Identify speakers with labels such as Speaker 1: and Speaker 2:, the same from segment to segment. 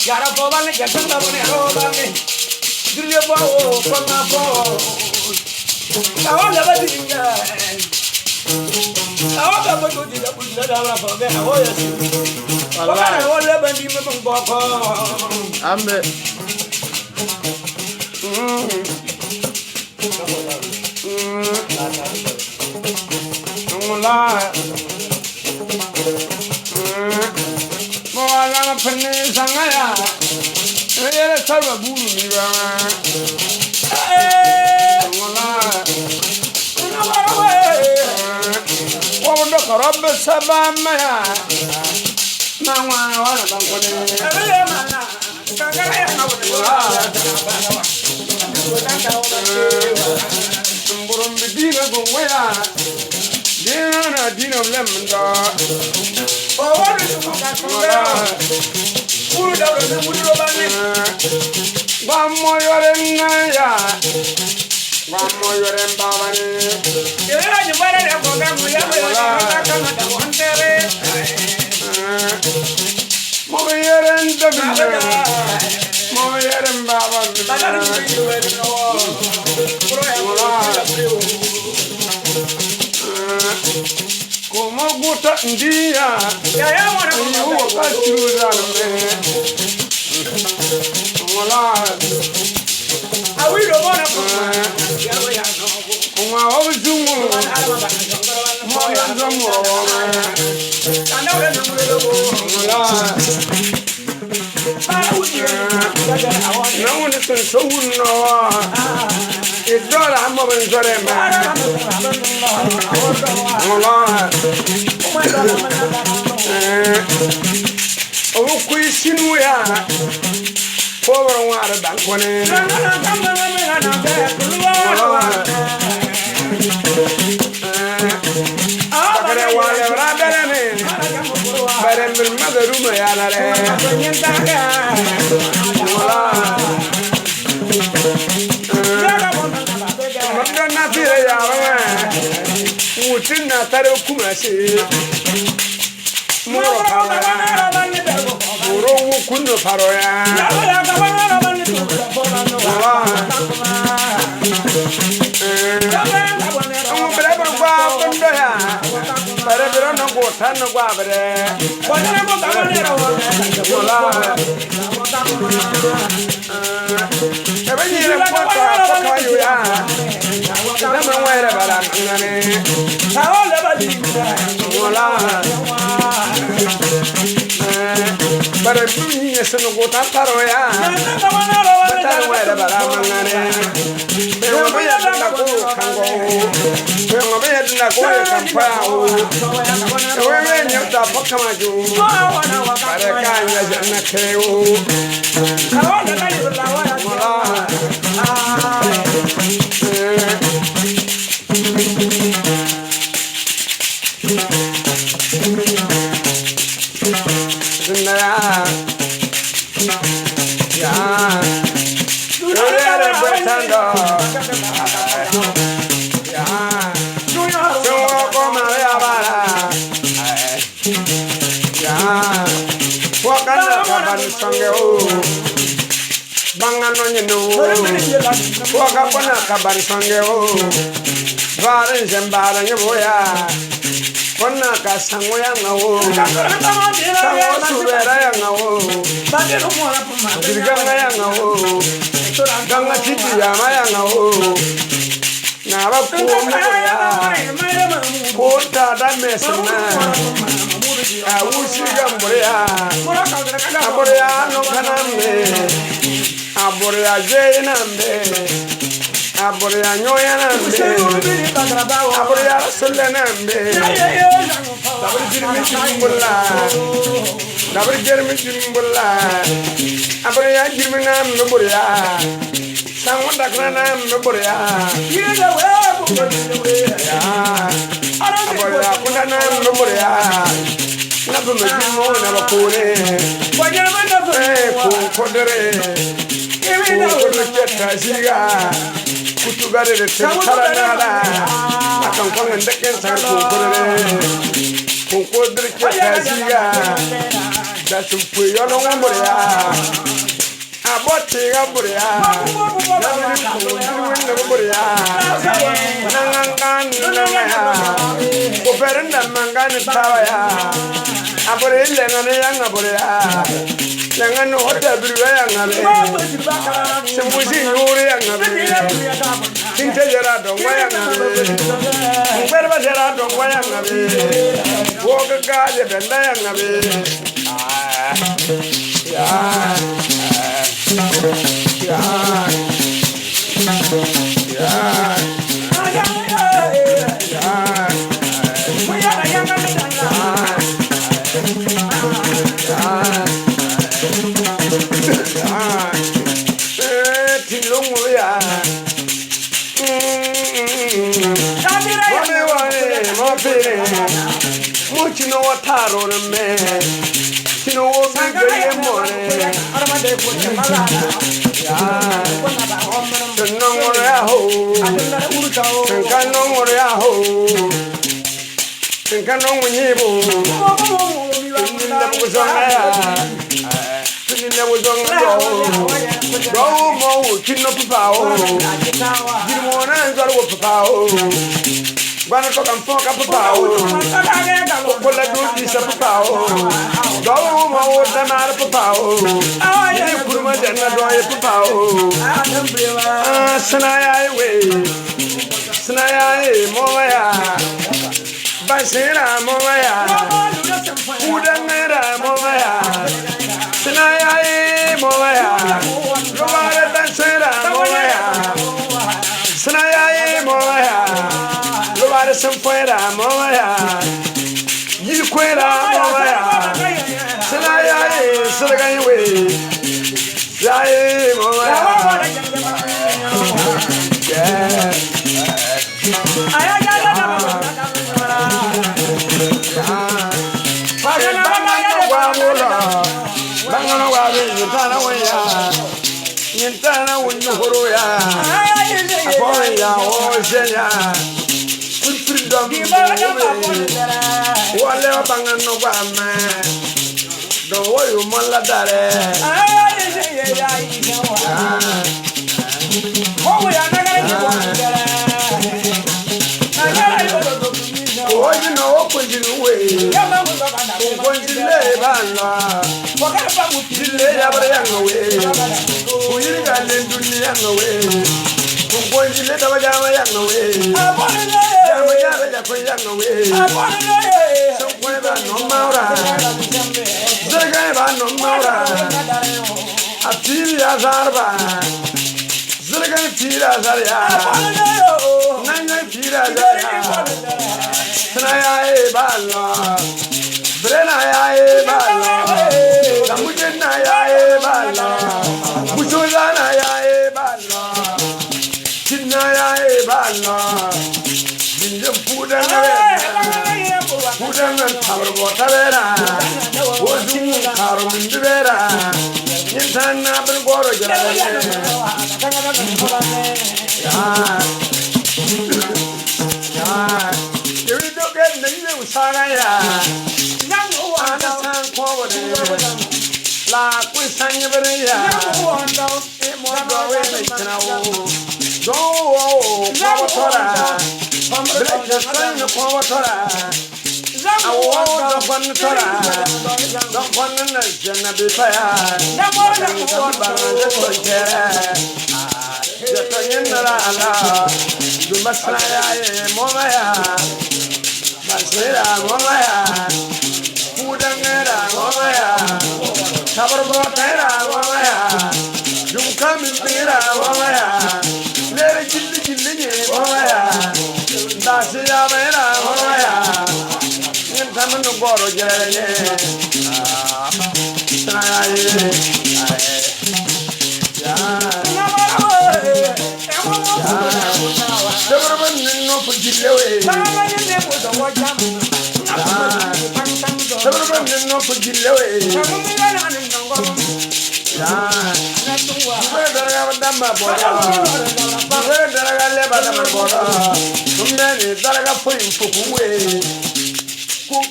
Speaker 1: Yara boban ke tanda bone robange. Dille bo kona bo. Tawa leba dinga. Tawa ka bo di da bulla da la bobe awo yasi. Wallahi wala bandi me boko.
Speaker 2: Ambe. Moala phane sangaya. Ere sarva buru niwa. Moala. Wondo karab sabamaya. Nawa wala bangkone. Burum bidina gongwaya. Dina dina lemda. Oh, what is the como gusta un día, ya oh, Queen, we are for water back one. But I'm doing this and go to Taroya. Bangano nyeno waka kona kabari sangeo vare zembara nyoya kona kasango ya ngawo sango subera ya ngawo dirganga ya ngawo ganga titi ya maya ngawo na ba kuomo ya kota da mesna awusiga mboya aboya no kanambe aboya jeinambe aboya nyoyanambe aboya sulenambe dabri jirmi jimbulla aboya jirminam mboya sango dakranam mboya aboya kunanam mboya nabu mejimo na bakure kodere kodere siga kutugare de tentara akan kongen deken sa kodere siga That's a free on Borea. I bought the Borea. You know what taro the man. You know what big day morning. The no more aho. Can no more aho. Can no one able. Was on there was on go more, kin of power. You want to go to power. Bana to kan fo ka papa o ko la do di sa papa o do mo o da na papa o ni kurma da na do ya papa o sana ya mo ya ba sera mo ya uda mera mo ya sana ya mo ya lo ba da sera mo ya sana ya mo ya some fuera moya you fuera moya sanaya saragai we yae moya bangano wa yintana waya yintana wunno horoya apoya o jenya wale bangan no bama do woyu mala dare oji no okunjiri we okunjile bana dile ya bare yango we kuyiri gale dunia yango we okunjile tabajama yango we no maura no maura atiri azarba zirgan tira zarya nanga tira zarya sanaya e balla brena ya e balla kamujena ya e balla bujulana ya e balla tinna ya e balla Pudan Tabera, Wozum Karum Vera, Yintana Bengoro. You don't get the new Saraya. Understand forward. La Quisania.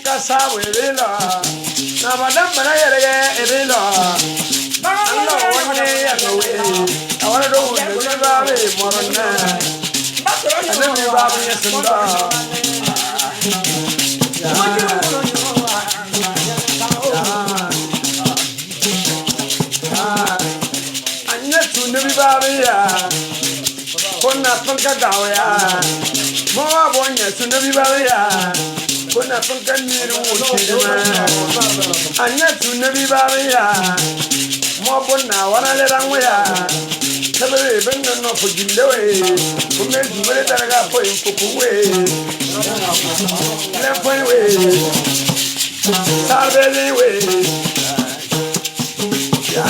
Speaker 2: kasa webelo na madam bana yere ebelo Allah wonne ya nowe awara do wonne ba be moronna anabi ba be sunda anya tu nabi ba be ya konna panka dawya mo wa bonya tu nabi ba be ya kona panka miru wutima anya tu nabi bariya mo bonna wana le rangwa tabe benno no fujillewe kuma jumare daraga po inkukuwe le poiwe sarbelewe ya